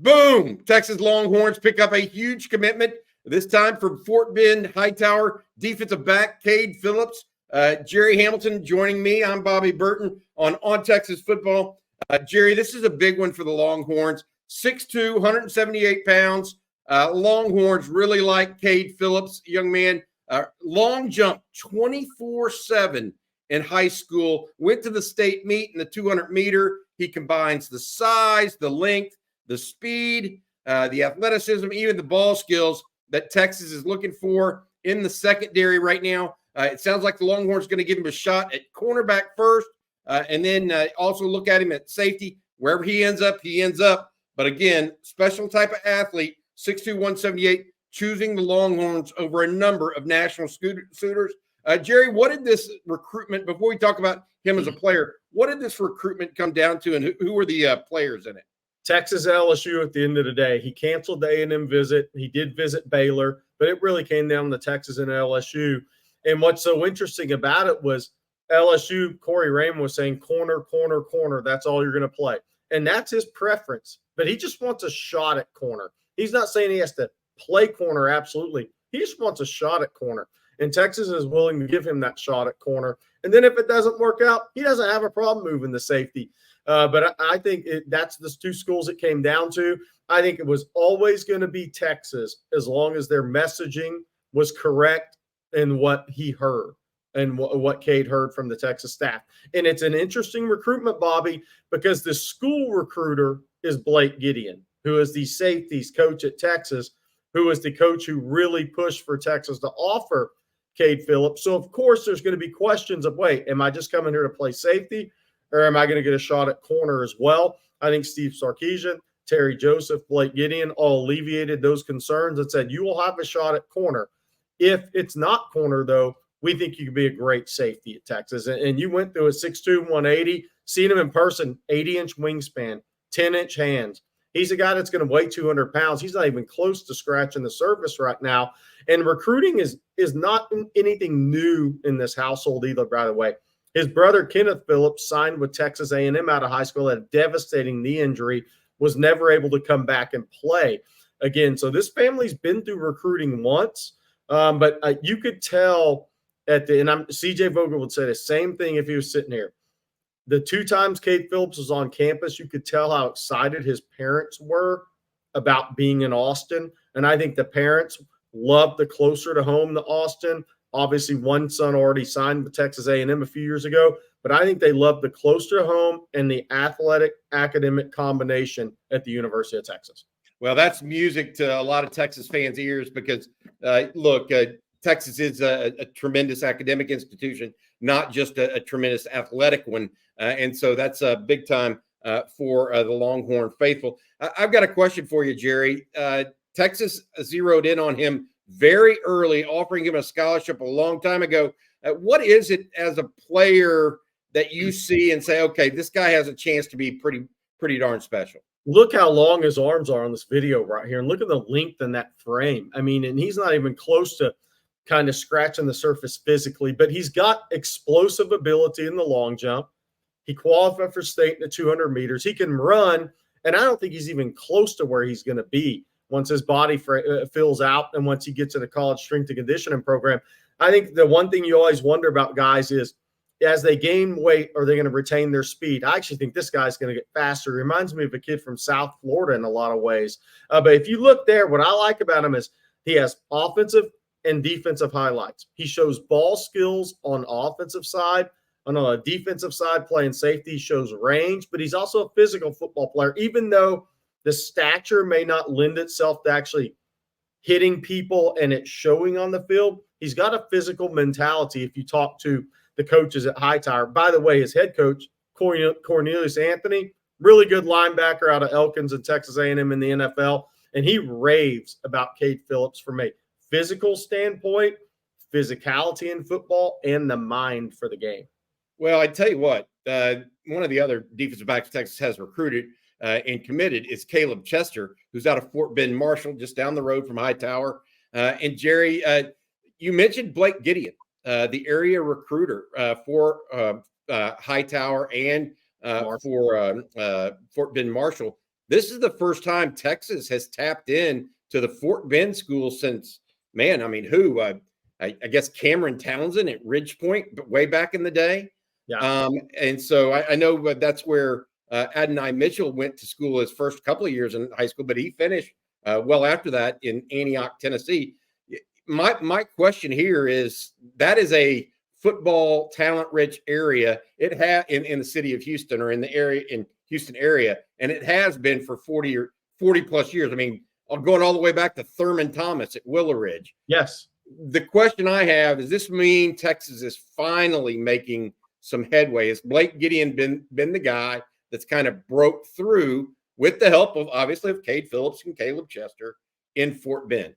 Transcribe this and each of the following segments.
Boom! Texas Longhorns pick up a huge commitment, this time from Fort Bend Hightower defensive back Kade Phillips. Gerry Hamilton joining me. I'm Bobby Burton on Texas Football. Gerry, this is a big one for the Longhorns. 6'2", 178 pounds. Longhorns really like Kade Phillips, young man. Long jump, 24/7 in high school. Went to the state meet in the 200-meter. He combines the size, the length, the speed, the athleticism, even the ball skills that Texas is looking for in the secondary right now. It sounds like the Longhorns going to give him a shot at cornerback first, and then also look at him at safety. Wherever he ends up, he ends up. But again, special type of athlete, 6'2", 178, choosing the Longhorns over a number of national suitors. Gerry, what did this recruitment, before we talk about him as a player, what did this recruitment come down to, and who were the players in it? Texas LSU at the end of the day. He canceled the A&M visit. He did visit Baylor, but it really came down to Texas and LSU. And what's so interesting about it was LSU, Corey Raymond was saying corner, corner, corner. That's all you're going to play. And that's his preference. But he just wants a shot at corner. He's not saying he has to play corner, absolutely. He just wants a shot at corner. And Texas is willing to give him that shot at corner. And then if it doesn't work out, he doesn't have a problem moving the safety. But I think that's the two schools it came down to. I think it was always going to be Texas as long as their messaging was correct in what he heard and what Kade heard from the Texas staff. And it's an interesting recruitment, Bobby, because the school recruiter is Blake Gideon, who is the safeties coach at Texas, who is the coach who really pushed for Texas to offer Kade Phillips. So, of course, there's going to be questions of, wait, am I just coming here to play safety, or am I going to get a shot at corner as well? I think Steve Sarkisian, Terry Joseph, Blake Gideon all alleviated those concerns and said, you will have a shot at corner. If it's not corner, though, we think you could be a great safety at Texas. And you went through a 6'2", 180, seen him in person, 80-inch wingspan, 10-inch hands. He's a guy that's going to weigh 200 pounds. He's not even close to scratching the surface right now. And recruiting is not anything new in this household either, by the way. His brother, Kenneth Phillips, signed with Texas A&M out of high school, had a devastating knee injury, was never able to come back and play again. So this family's been through recruiting once, but you could tell and CJ Vogel would say the same thing if he was sitting here. The two times Kade Phillips was on campus, you could tell how excited his parents were about being in Austin. And I think the parents loved the closer to home to Austin. Obviously, one son already signed with Texas A&M a few years ago, but I think they loved the closer to home and the athletic academic combination at the University of Texas. Well, that's music to a lot of Texas fans' ears because, Texas is a tremendous academic institution, not just a tremendous athletic one. And so that's a big time for the Longhorn faithful. I've got a question for you, Gerry. Texas zeroed in on him very early, offering him a scholarship a long time ago. What is it as a player that you see and say, okay, this guy has a chance to be pretty darn special? Look how long his arms are on this video right here. And look at the length in that frame. I mean, and he's not even close to kind of scratching the surface physically, but he's got explosive ability in the long jump. He qualified for state in the 200 meters. He can run, and I don't think he's even close to where he's going to be once his body fills out and once he gets in a college strength and conditioning program. I think the one thing you always wonder about guys is, as they gain weight, are they going to retain their speed? I actually think this guy's going to get faster. He reminds me of a kid from South Florida in a lot of ways. But if you look there, what I like about him is he has offensive and defensive highlights. He shows ball skills on offensive side. On a defensive side, playing safety, shows range, but he's also a physical football player, even though the stature may not lend itself to actually hitting people and it showing on the field. He's got a physical mentality if you talk to the coaches at Hightower. By the way, his head coach, Cornelius Anthony, really good linebacker out of Elkins and Texas A&M in the NFL, and he raves about Kade Phillips from a physical standpoint, physicality in football, and the mind for the game. Well, I tell you what, one of the other defensive backs Texas has recruited and committed is Caleb Chester, who's out of Fort Bend Marshall, just down the road from Hightower. And Gerry, you mentioned Blake Gideon, the area recruiter for Hightower and for Fort Bend Marshall. this is the first time Texas has tapped in to the Fort Bend school since, man, I mean, who? I guess Cameron Townsend at Ridge Point, but way back in the day. Yeah. And so I know that's where Adonai Mitchell went to school his first couple of years in high school, but he finished well after that in Antioch, Tennessee. My question here is, that is a football talent-rich area. It had in the city of Houston, or in the area, in Houston area, and it has been for 40 plus years. I mean, going all the way back to Thurman Thomas at Willow Ridge. Yes. The question I have is, this mean Texas is finally making some headway? Has Blake Gideon been the guy that's kind of broke through with the help of, obviously, of Kade Phillips and Caleb Chester in Fort Bend?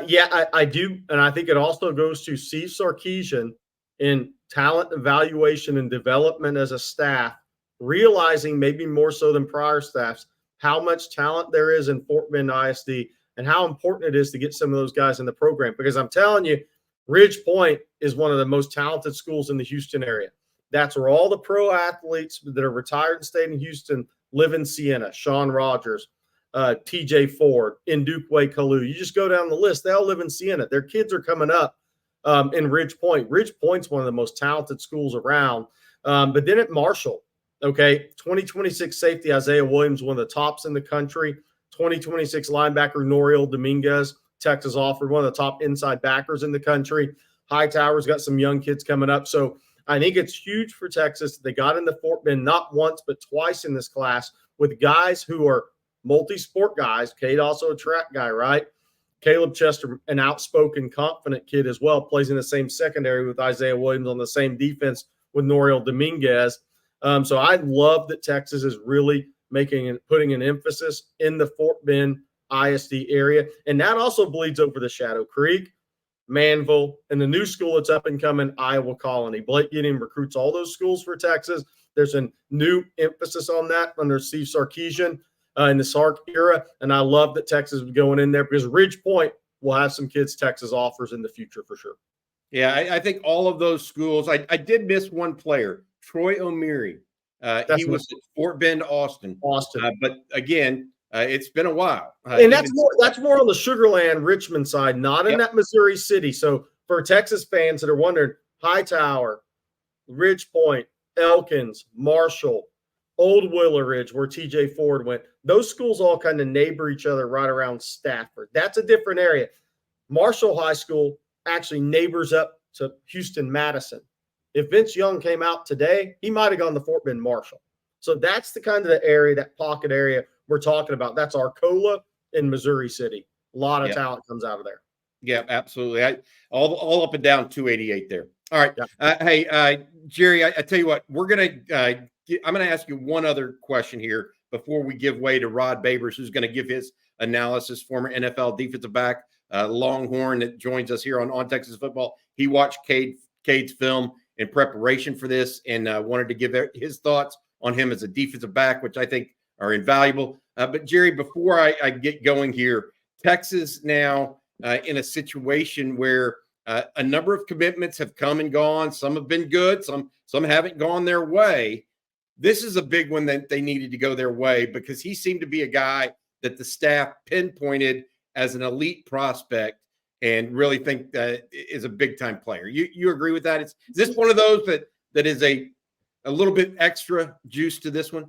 Yeah, I do. And I think it also goes to Steve Sarkisian in talent evaluation and development as a staff, realizing maybe more so than prior staffs how much talent there is in Fort Bend ISD and how important it is to get some of those guys in the program. Because I'm telling you, Ridge Point is one of the most talented schools in the Houston area. That's where all the pro athletes that are retired and stayed in Houston live in Siena. Sean Rogers, TJ Ford, Ndukwe Kalu. You just go down the list. They all live in Siena. Their kids are coming up in Ridge Point. Ridge Point's one of the most talented schools around. But then at Marshall, okay, 2026 safety Isaiah Williams, one of the tops in the country. 2026 linebacker Noriel Dominguez, Texas offered, one of the top inside backers in the country. Hightower's got some young kids coming up. So I think it's huge for Texas. They got into Fort Bend not once, but twice in this class with guys who are multi-sport guys. Cade also a track guy, right? Caleb Chester, an outspoken, confident kid as well, plays in the same secondary with Isaiah Williams on the same defense with Noriel Dominguez. So I love that Texas is really putting an emphasis in the Fort Bend ISD area. And that also bleeds over to Shadow Creek, Manville, and the new school that's up and coming, Iowa Colony. Blake Gideon recruits all those schools for Texas. There's a new emphasis on that under Steve Sarkisian in the Sark era. And I love that Texas is going in there, because Ridge Point will have some kids Texas offers in the future for sure. Yeah, I think all of those schools. I did miss one player, Troy O'Meary. He was at Fort Bend, Austin. But again, it's been a while. And that's more on the Sugarland, Richmond side, not in that Missouri City. So for Texas fans that are wondering, Hightower, Ridge Point, Elkins, Marshall, Old Willow Ridge, where TJ Ford went, those schools all kind of neighbor each other right around Stafford. That's a different area. Marshall High School actually neighbors up to Houston-Madison. If Vince Young came out today, he might have gone to Fort Bend Marshall. So that's the kind of the area, that pocket area we're talking about. That's Arcola in Missouri City. A lot of talent comes out of there. Yeah, absolutely. All up and down 288 there. All right. Hey, Jerry, I tell you what, I'm going to ask you one other question here before we give way to Rod Babers, who's going to give his analysis, former NFL defensive back, Longhorn, that joins us here on Texas Football. He watched Cade's film in preparation for this and wanted to give his thoughts on him as a defensive back, which I think are invaluable. But Jerry, before I get going here, Texas now in a situation where a number of commitments have come and gone. Some have been good. Some haven't gone their way. This is a big one that they needed to go their way, because he seemed to be a guy that the staff pinpointed as an elite prospect and really think that is a big-time player. You agree with that? Is this one of those that is a little bit extra juice to this one?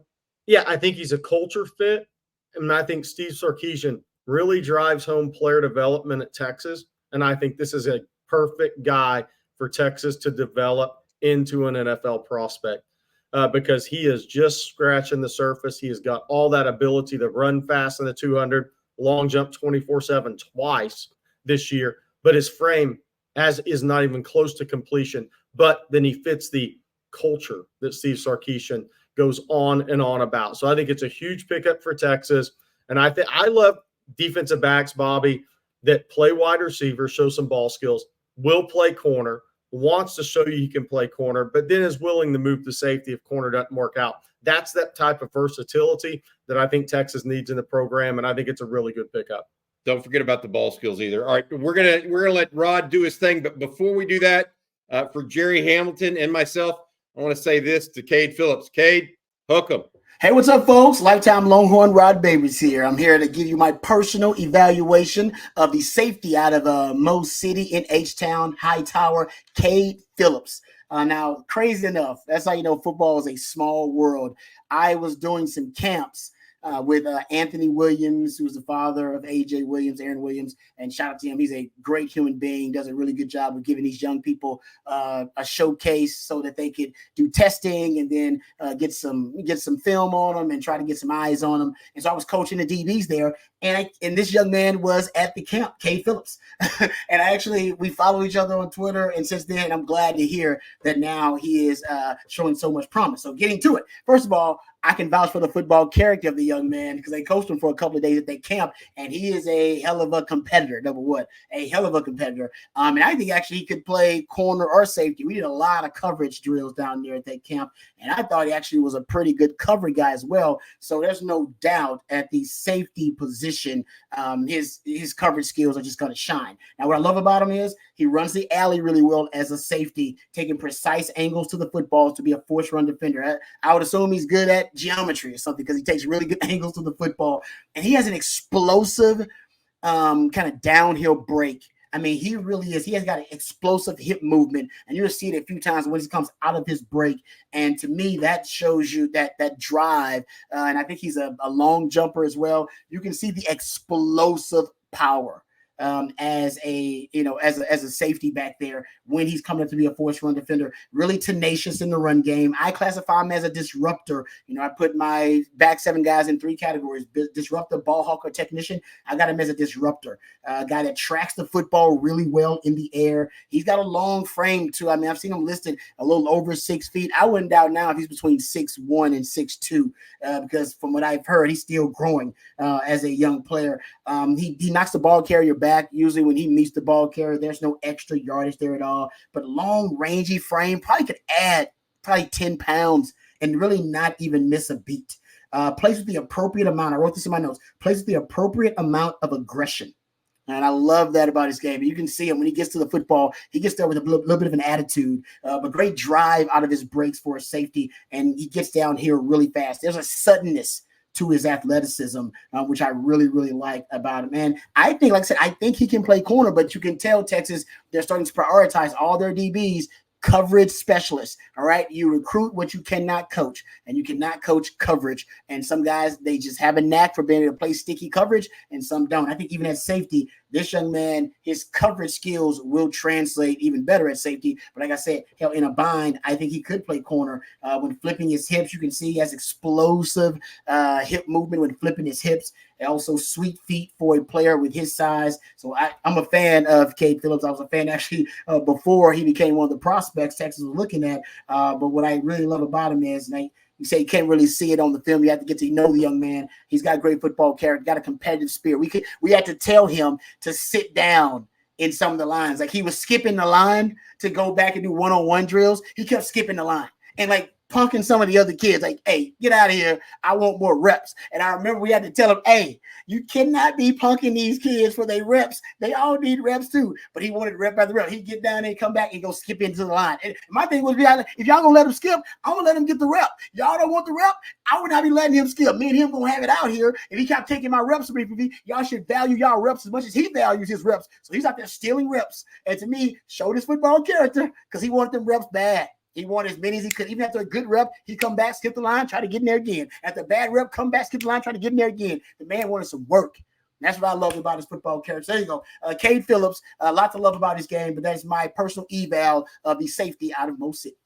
Yeah, I think he's a culture fit. And I think Steve Sarkisian really drives home player development at Texas. And I think this is a perfect guy for Texas to develop into an NFL prospect because he is just scratching the surface. He has got all that ability to run fast in the 200, long jump 24/7 twice this year. But his frame is not even close to completion. But then he fits the culture that Steve Sarkisian goes on and on about. So I think it's a huge pickup for Texas. And I love defensive backs, Bobby, that play wide receiver, show some ball skills, will play corner, wants to show you he can play corner, but then is willing to move to safety if corner doesn't work out. That's that type of versatility that I think Texas needs in the program, and I think it's a really good pickup. Don't forget about the ball skills either. All right, we're gonna let Rod do his thing, but before we do that, for Gerry Hamilton and myself, I want to say this to Kade Phillips. Kade, hook 'em. Hey, what's up, folks? Lifetime Longhorn Rod Babers here. I'm here to give you my personal evaluation of the safety out of Mo City in H-Town, Hightower, Kade Phillips. Now, crazy enough, that's how you know football is a small world. I was doing some camps with Anthony Williams, who's the father of A.J. Williams, Aaron Williams, and shout out to him. He's a great human being, does a really good job of giving these young people a showcase so that they could do testing and then get some film on them and try to get some eyes on them. And so I was coaching the DBs there, and this young man was at the camp, Kade Phillips. And we follow each other on Twitter, and since then, I'm glad to hear that now he is showing so much promise. So getting to it, first of all, I can vouch for the football character of the young man because I coached him for a couple of days at that camp, and he is a hell of a competitor, number one, a hell of a competitor. And I think actually he could play corner or safety. We did a lot of coverage drills down there at that camp, and I thought he actually was a pretty good cover guy as well. So there's no doubt at the safety position, his coverage skills are just going to shine. Now, what I love about him is he runs the alley really well as a safety, taking precise angles to the footballs to be a force run defender. I would assume he's good at geometry or something because he takes really good angles to the football, and he has an explosive kind of downhill break. I mean, he really is. He has got an explosive hip movement, and you'll see it a few times when he comes out of his break. And to me, that shows you that drive. And I think he's a long jumper as well. You can see the explosive power as a safety back there when he's coming up to be a force run defender, really tenacious in the run game. I classify him as a disruptor. I put my back seven guys in three categories: disruptor, ball hawker, technician. I got him as a disruptor, a guy that tracks the football really well in the air. He's got a long frame too. I mean, I've seen him listed a little over 6 feet. I wouldn't doubt now if he's between 6'1" and 6'2", because from what I've heard, he's still growing as a young player. He knocks the ball carrier back. Usually when he meets the ball carrier, there's no extra yardage there at all, but long rangy frame, probably could add 10 pounds and really not even miss a beat. Plays with the appropriate amount. I wrote this in my notes. Plays with the appropriate amount of aggression. And I love that about his game. You can see him when he gets to the football, he gets there with a little bit of an attitude, but great drive out of his breaks for a safety, and he gets down here really fast. There's a suddenness to his athleticism, which I really, really like about him. And I think, like I said, I think he can play corner, but you can tell Texas, they're starting to prioritize all their DBs coverage specialists. All right. You recruit what you cannot coach, and you cannot coach coverage. And some guys, they just have a knack for being able to play sticky coverage, and some don't. I think even at safety, this young man, his coverage skills will translate even better at safety. But like I said, hell, in a bind, I think he could play corner. When flipping his hips, you can see he has explosive hip movement when flipping his hips. And also sweet feet for a player with his size. So I'm a fan of Kade Phillips. I was a fan actually before he became one of the prospects Texas was looking at. But what I really love about him is, you say you can't really see it on the film. You have to get to know the young man. He's got great football character, got a competitive spirit. We had to tell him to sit down in some of the lines. Like, he was skipping the line to go back and do one-on-one drills. He kept skipping the line and punking some of the other kids, like, hey, get out of here. I want more reps. And I remember we had to tell him, hey, you cannot be punking these kids for their reps. They all need reps too. But he wanted rep after rep. He'd get down there and come back and go skip into the line. And my thing was, if y'all gonna let him skip, I'm gonna let him get the rep. Y'all don't want the rep, I would not be letting him skip. Me and him gonna have it out here. If he kept taking my reps away from me, y'all should value y'all reps as much as he values his reps. So he's out there stealing reps. And to me, showed his football character because he wanted them reps bad. He wanted as many as he could. Even after a good rep, he'd come back, skip the line, try to get in there again. After a bad rep, come back, skip the line, try to get in there again. The man wanted some work. And that's what I love about his football character. So there you go. Kade Phillips, a lot to love about his game, but that's my personal eval of the safety out of Mo City.